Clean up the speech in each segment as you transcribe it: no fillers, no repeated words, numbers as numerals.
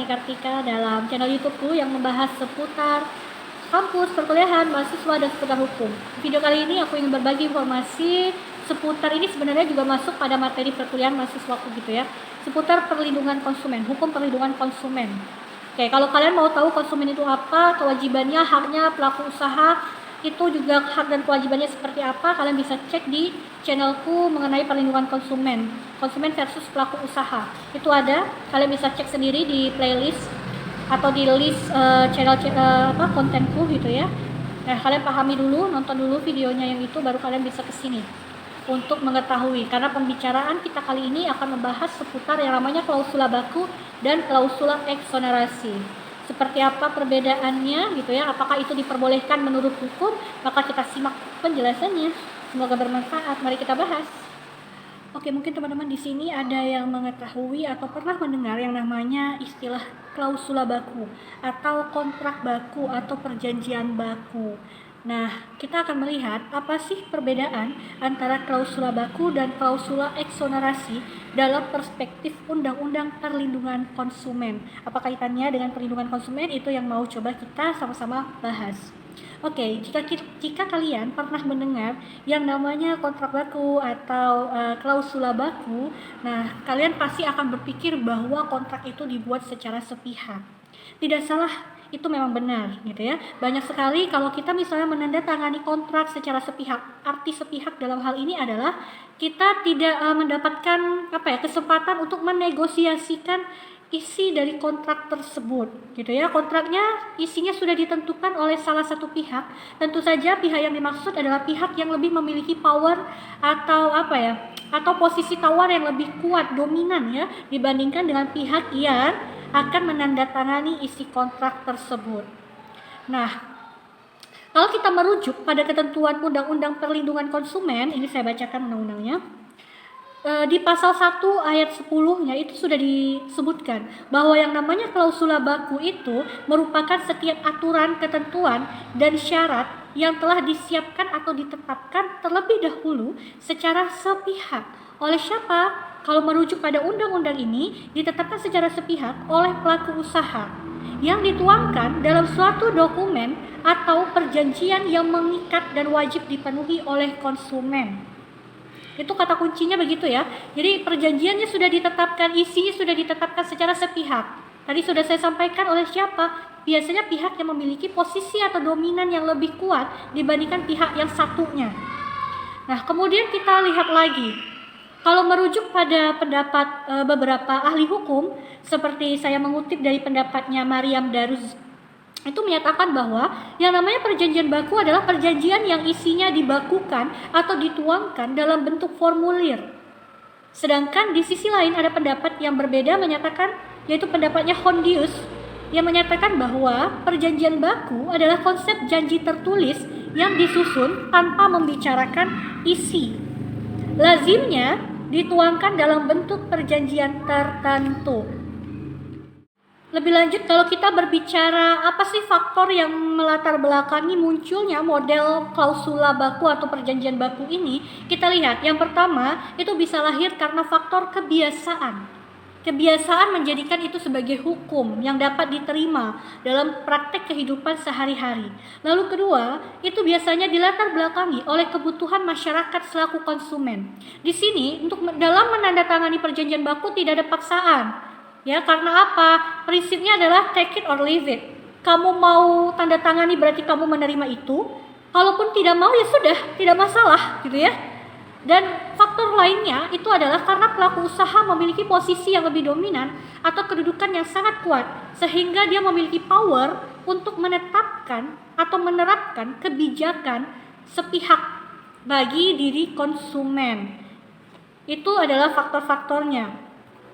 Fani Kartika dalam channel YouTubeku yang membahas seputar kampus, perkuliahan, mahasiswa, dan seputar hukum. Video kali ini aku ingin berbagi informasi seputar ini sebenarnya juga masuk pada materi perkuliahan mahasiswaku gitu ya. Seputar perlindungan konsumen, hukum perlindungan konsumen. Oke, kalau kalian mau tahu konsumen itu apa, kewajibannya, haknya, pelaku usaha, itu juga hak dan kewajibannya seperti apa, kalian bisa cek di channelku mengenai perlindungan konsumen versus pelaku usaha. Itu ada, kalian bisa cek sendiri di playlist atau di list kontenku gitu ya. Nah, kalian pahami dulu, nonton dulu videonya yang itu, baru kalian bisa kesini untuk mengetahui, karena pembicaraan kita kali ini akan membahas seputar yang namanya klausula baku dan klausula eksonerasi. Seperti apa perbedaannya gitu ya, apakah itu diperbolehkan menurut hukum? Maka kita simak penjelasannya, semoga bermanfaat. Mari kita bahas. Oke, mungkin teman-teman di sini ada yang mengetahui atau pernah mendengar yang namanya istilah klausula baku atau kontrak baku atau perjanjian baku. Nah, kita akan melihat apa sih perbedaan antara klausula baku dan klausula eksonerasi dalam perspektif Undang-Undang Perlindungan Konsumen. Apa kaitannya dengan perlindungan konsumen? Itu yang mau coba kita sama-sama bahas. Oke, jika kalian pernah mendengar yang namanya kontrak baku atau klausula baku, nah kalian pasti akan berpikir bahwa kontrak itu dibuat secara sepihak. Tidak salah, itu memang benar gitu ya. Banyak sekali kalau kita misalnya menandatangani kontrak secara sepihak, arti sepihak dalam hal ini adalah kita tidak mendapatkan kesempatan untuk menegosiasikan isi dari kontrak tersebut gitu ya. Kontraknya isinya sudah ditentukan oleh salah satu pihak. Tentu saja pihak yang dimaksud adalah pihak yang lebih memiliki power atau atau posisi tawar yang lebih kuat, dominan ya, dibandingkan dengan pihak yang akan menandatangani isi kontrak tersebut. Nah, kalau kita merujuk pada ketentuan Undang-Undang Perlindungan Konsumen, ini saya bacakan undang-undangnya. Di pasal 1 ayat 10-nya itu sudah disebutkan bahwa yang namanya klausula baku itu merupakan setiap aturan, ketentuan, dan syarat yang telah disiapkan atau ditetapkan terlebih dahulu secara sepihak. Oleh siapa? Kalau merujuk pada undang-undang ini, ditetapkan secara sepihak oleh pelaku usaha yang dituangkan dalam suatu dokumen atau perjanjian yang mengikat dan wajib dipenuhi oleh konsumen. Itu kata kuncinya begitu ya. Jadi perjanjiannya sudah ditetapkan, isinya sudah ditetapkan secara sepihak. Tadi sudah saya sampaikan oleh siapa? Biasanya pihak yang memiliki posisi atau dominan yang lebih kuat dibandingkan pihak yang satunya. Nah, kemudian kita lihat lagi. Kalau merujuk pada pendapat beberapa ahli hukum, seperti saya mengutip dari pendapatnya Mariam Daruz, itu menyatakan bahwa yang namanya perjanjian baku adalah perjanjian yang isinya dibakukan atau dituangkan dalam bentuk formulir. Sedangkan di sisi lain ada pendapat yang berbeda menyatakan, yaitu pendapatnya Hondius, yang menyatakan bahwa perjanjian baku adalah konsep janji tertulis yang disusun tanpa membicarakan isi. Lazimnya dituangkan dalam bentuk perjanjian tertentu. Lebih lanjut, kalau kita berbicara apa sih faktor yang melatar belakangi munculnya model klausula baku atau perjanjian baku ini, kita lihat yang pertama itu bisa lahir karena faktor kebiasaan. Kebiasaan menjadikan itu sebagai hukum yang dapat diterima dalam praktek kehidupan sehari-hari. Lalu kedua, itu biasanya dilatar belakangi oleh kebutuhan masyarakat selaku konsumen. Di sini dalam menandatangani perjanjian baku tidak ada paksaan. Ya, karena apa? Prinsipnya adalah take it or leave it. Kamu mau tanda tangani berarti kamu menerima itu. Kalaupun tidak mau ya sudah, tidak masalah gitu ya. Dan faktor lainnya itu adalah karena pelaku usaha memiliki posisi yang lebih dominan atau kedudukan yang sangat kuat, sehingga dia memiliki power untuk menetapkan atau menerapkan kebijakan sepihak bagi diri konsumen. Itu adalah faktor-faktornya.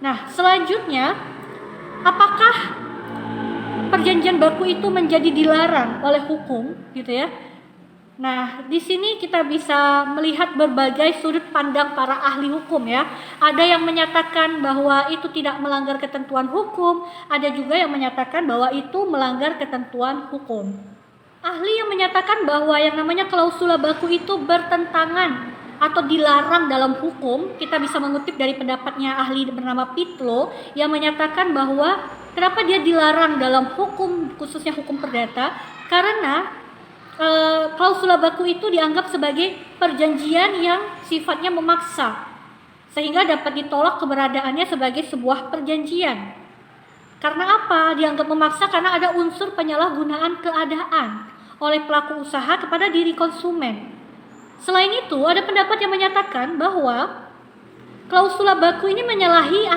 Nah, selanjutnya, apakah perjanjian baku itu menjadi dilarang oleh hukum, gitu ya? Nah, di sini kita bisa melihat berbagai sudut pandang para ahli hukum ya. Ada yang menyatakan bahwa itu tidak melanggar ketentuan hukum, ada juga yang menyatakan bahwa itu melanggar ketentuan hukum. Ahli yang menyatakan bahwa yang namanya klausula baku itu bertentangan atau dilarang dalam hukum, kita bisa mengutip dari pendapatnya ahli bernama Pitlo yang menyatakan bahwa Kenapa dia dilarang dalam hukum, khususnya hukum perdata? Karena klausula baku itu dianggap sebagai perjanjian yang sifatnya memaksa, sehingga dapat ditolak keberadaannya sebagai sebuah perjanjian. Karena apa? Dianggap memaksa karena ada unsur penyalahgunaan keadaan oleh pelaku usaha kepada diri konsumen. Selain itu, ada pendapat yang menyatakan bahwa klausula baku ini menyalahi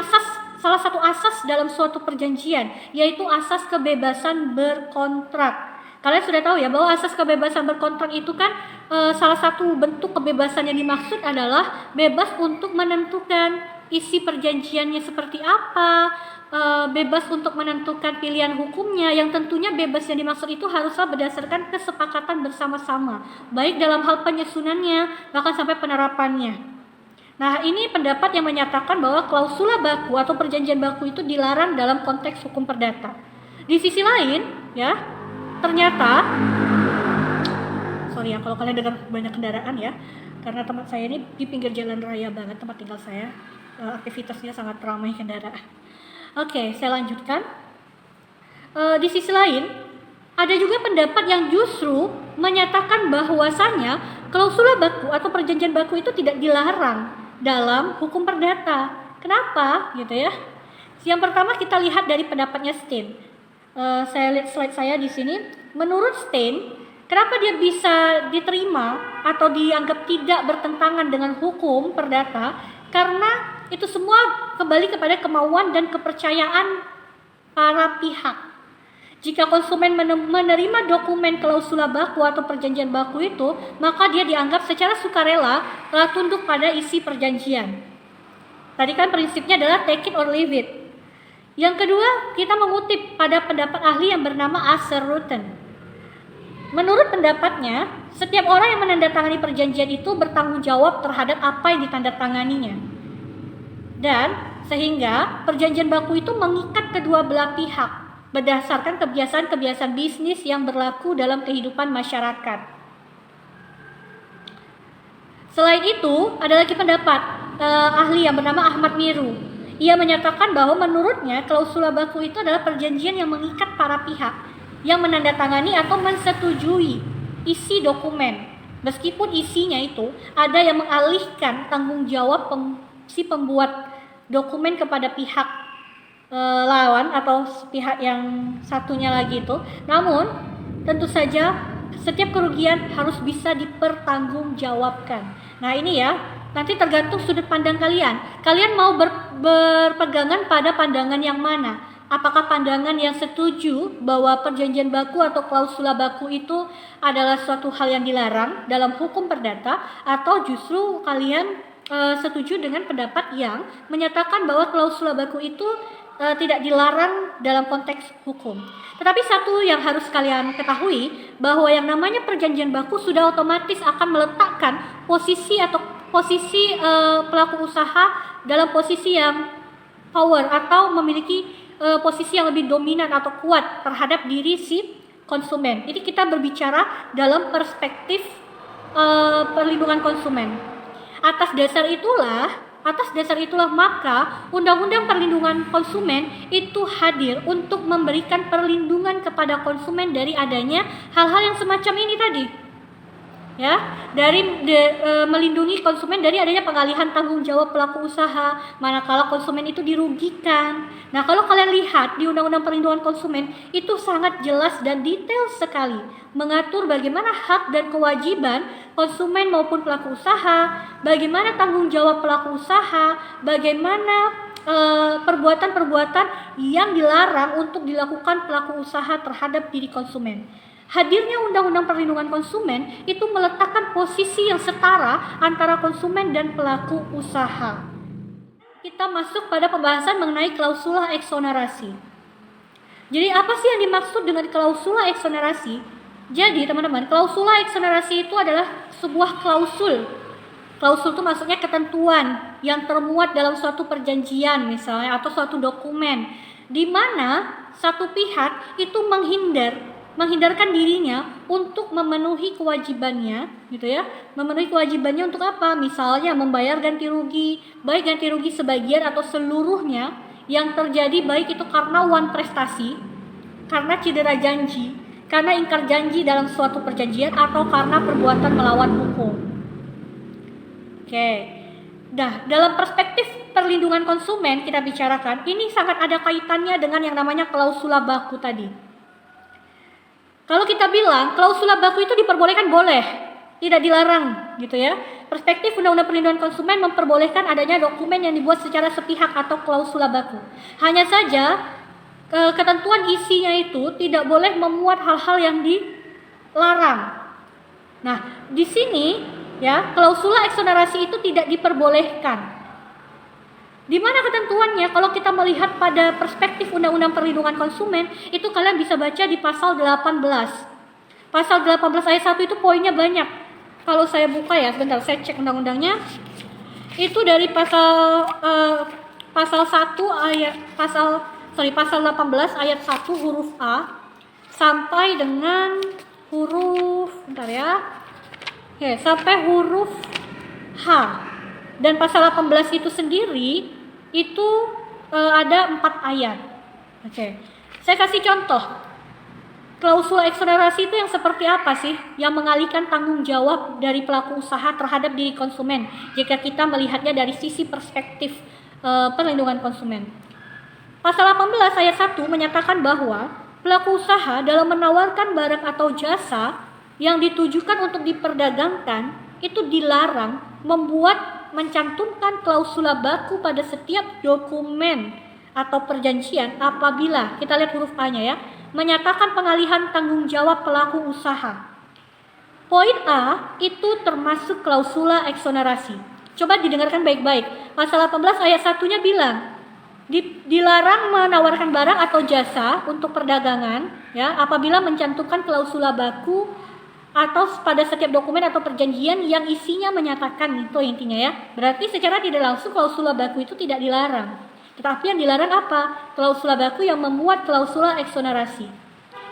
salah satu asas dalam suatu perjanjian, yaitu asas kebebasan berkontrak. Kalian sudah tahu ya bahwa asas kebebasan berkontrak itu kan salah satu bentuk kebebasan yang dimaksud adalah bebas untuk menentukan isi perjanjiannya seperti apa, bebas untuk menentukan pilihan hukumnya, yang tentunya bebas yang dimaksud itu haruslah berdasarkan kesepakatan bersama-sama, baik dalam hal penyusunannya bahkan sampai penerapannya. Nah, ini pendapat yang menyatakan bahwa klausula baku atau perjanjian baku itu dilarang dalam konteks hukum perdata. Di sisi lain, ya, ternyata, sorry ya kalau kalian dengar banyak kendaraan ya, karena tempat saya ini di pinggir jalan raya banget tempat tinggal saya, aktivitasnya sangat ramai kendaraan. Oke, saya lanjutkan. Di sisi lain, ada juga pendapat yang justru menyatakan bahwasanya klausula baku atau perjanjian baku itu tidak dilarang dalam hukum perdata. Kenapa? Gitu ya. Yang pertama kita lihat dari pendapatnya Stein. Saya lihat slide saya di sini. Menurut Stein, kenapa dia bisa diterima atau dianggap tidak bertentangan dengan hukum perdata? Karena itu semua kembali kepada kemauan dan kepercayaan para pihak. Jika konsumen menerima dokumen klausula baku atau perjanjian baku itu, maka dia dianggap secara sukarela telah tunduk pada isi perjanjian. Tadi kan prinsipnya adalah take it or leave it. Yang kedua, kita mengutip pada pendapat ahli yang bernama Asser Rutten. Menurut pendapatnya, setiap orang yang menandatangani perjanjian itu bertanggung jawab terhadap apa yang ditandatanganinya. Dan sehingga perjanjian baku itu mengikat kedua belah pihak berdasarkan kebiasaan-kebiasaan bisnis yang berlaku dalam kehidupan masyarakat. Selain itu, ada lagi pendapat ahli yang bernama Ahmad Miru. Ia menyatakan bahwa menurutnya klausula baku itu adalah perjanjian yang mengikat para pihak yang menandatangani atau mensetujui isi dokumen. Meskipun isinya itu ada yang mengalihkan tanggung jawab si pembuat dokumen kepada pihak lawan atau pihak yang satunya lagi itu. Namun tentu saja setiap kerugian harus bisa dipertanggungjawabkan. Nah ini ya, nanti tergantung sudut pandang kalian. Kalian mau berpegangan pada pandangan yang mana? Apakah pandangan yang setuju bahwa perjanjian baku atau klausula baku itu adalah suatu hal yang dilarang dalam hukum perdata, atau justru kalian setuju dengan pendapat yang menyatakan bahwa klausula baku itu tidak dilarang dalam konteks hukum. Tetapi satu yang harus kalian ketahui, bahwa yang namanya perjanjian baku sudah otomatis akan meletakkan posisi pelaku usaha dalam posisi yang power atau memiliki posisi yang lebih dominan atau kuat terhadap diri si konsumen. Jadi kita berbicara dalam perspektif perlindungan konsumen. Atas dasar itulah maka Undang-Undang Perlindungan Konsumen itu hadir untuk memberikan perlindungan kepada konsumen dari adanya hal-hal yang semacam ini tadi. Ya, melindungi konsumen dari adanya pengalihan tanggung jawab pelaku usaha manakala konsumen itu dirugikan. Nah, kalau kalian lihat di Undang-Undang Perlindungan Konsumen itu sangat jelas dan detail sekali mengatur bagaimana hak dan kewajiban konsumen maupun pelaku usaha, bagaimana tanggung jawab pelaku usaha, bagaimana perbuatan-perbuatan yang dilarang untuk dilakukan pelaku usaha terhadap diri konsumen. Hadirnya Undang-Undang Perlindungan Konsumen itu meletakkan posisi yang setara antara konsumen dan pelaku usaha. Kita masuk pada pembahasan mengenai klausula eksonerasi. Jadi apa sih yang dimaksud dengan klausula eksonerasi? Jadi teman-teman, klausula eksonerasi itu adalah sebuah klausul. Klausul itu maksudnya ketentuan yang termuat dalam suatu perjanjian misalnya atau suatu dokumen, di mana satu pihak itu menghindarkan dirinya untuk memenuhi kewajibannya, gitu ya. Memenuhi kewajibannya untuk apa? Misalnya membayar ganti rugi, baik ganti rugi sebagian atau seluruhnya, yang terjadi baik itu karena wan prestasi, karena cedera janji, karena ingkar janji dalam suatu perjanjian, atau karena perbuatan melawan hukum. Oke. Nah, dalam perspektif perlindungan konsumen kita bicarakan, ini sangat ada kaitannya dengan yang namanya klausula baku tadi. Kalau kita bilang klausula baku itu diperbolehkan, boleh, tidak dilarang gitu ya. Perspektif Undang-Undang Perlindungan Konsumen memperbolehkan adanya dokumen yang dibuat secara sepihak atau klausula baku. Hanya saja ketentuan isinya itu tidak boleh memuat hal-hal yang dilarang. Nah, di sini ya, klausula eksonerasi itu tidak diperbolehkan. Di mana ketentuannya? Kalau kita melihat pada perspektif Undang-Undang Perlindungan Konsumen, itu kalian bisa baca di pasal 18. Pasal 18 ayat 1 itu poinnya banyak. Kalau saya buka ya, sebentar saya cek undang-undangnya. Itu dari pasal 18 ayat 1 huruf A sampai dengan huruf sampai huruf H. Dan pasal 18 itu sendiri itu ada 4 ayat. Oke. Saya kasih contoh. Klausula eksonerasi itu yang seperti apa sih? Yang mengalihkan tanggung jawab dari pelaku usaha terhadap diri konsumen jika kita melihatnya dari sisi perspektif perlindungan konsumen. Pasal 18 ayat 1 menyatakan bahwa pelaku usaha dalam menawarkan barang atau jasa yang ditujukan untuk diperdagangkan itu dilarang mencantumkan klausula baku pada setiap dokumen atau perjanjian apabila, kita lihat huruf A-nya ya, menyatakan pengalihan tanggung jawab pelaku usaha. Poin A itu termasuk klausula eksonerasi. Coba didengarkan baik-baik. Pasal 18 ayat 1-nya bilang dilarang menawarkan barang atau jasa untuk perdagangan ya apabila mencantumkan klausula baku atau pada setiap dokumen atau perjanjian yang isinya menyatakan, itu intinya ya. Berarti secara tidak langsung klausula baku itu tidak dilarang. Tetapi yang dilarang apa? Klausula baku yang memuat klausula eksonerasi.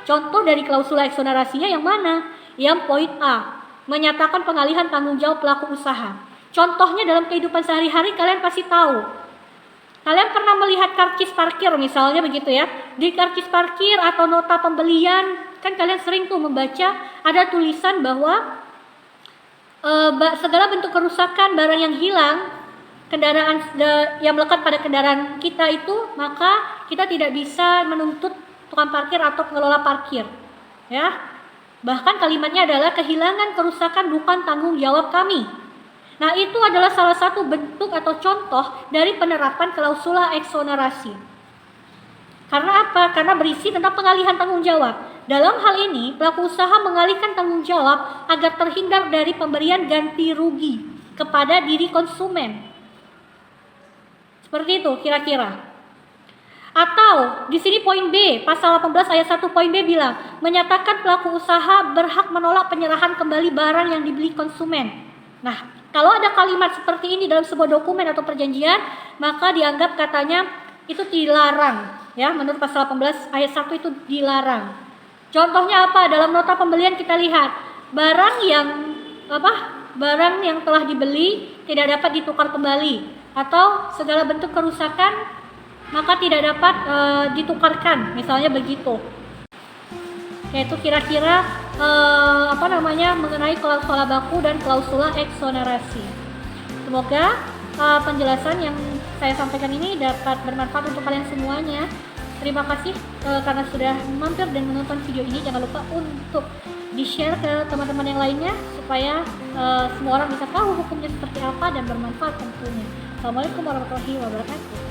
Contoh dari klausula eksonerasinya yang mana? Yang poin A, menyatakan pengalihan tanggung jawab pelaku usaha. Contohnya dalam kehidupan sehari-hari kalian pasti tahu. Kalian pernah melihat karcis parkir misalnya begitu ya. Di karcis parkir atau nota pembelian, kan kalian sering tuh membaca ada tulisan bahwa segala bentuk kerusakan barang yang hilang, kendaraan yang melekat pada kendaraan kita itu, maka kita tidak bisa menuntut tukang parkir atau pengelola parkir. Ya. Bahkan kalimatnya adalah kehilangan kerusakan bukan tanggung jawab kami. Nah, itu adalah salah satu bentuk atau contoh dari penerapan klausula eksonerasi. Karena apa? Karena berisi tentang pengalihan tanggung jawab. Dalam hal ini, pelaku usaha mengalihkan tanggung jawab agar terhindar dari pemberian ganti rugi kepada diri konsumen. Seperti itu kira-kira. Atau di sini poin B, pasal 18 ayat 1 poin B bilang, menyatakan pelaku usaha berhak menolak penyerahan kembali barang yang dibeli konsumen. Nah, kalau ada kalimat seperti ini dalam sebuah dokumen atau perjanjian, maka dianggap katanya itu dilarang, ya, menurut pasal 18 ayat 1 itu dilarang. Contohnya apa? Dalam nota pembelian kita lihat, barang yang telah dibeli tidak dapat ditukar kembali, atau segala bentuk kerusakan maka tidak dapat ditukarkan, misalnya begitu. Yaitu kira-kira mengenai klausula baku dan klausula eksonerasi. Semoga penjelasan yang saya sampaikan ini dapat bermanfaat untuk kalian semuanya. Terima kasih karena sudah mampir dan menonton video ini. Jangan lupa untuk di-share ke teman-teman yang lainnya supaya semua orang bisa tahu hukumnya seperti apa dan bermanfaat tentunya. Assalamualaikum warahmatullahi wabarakatuh.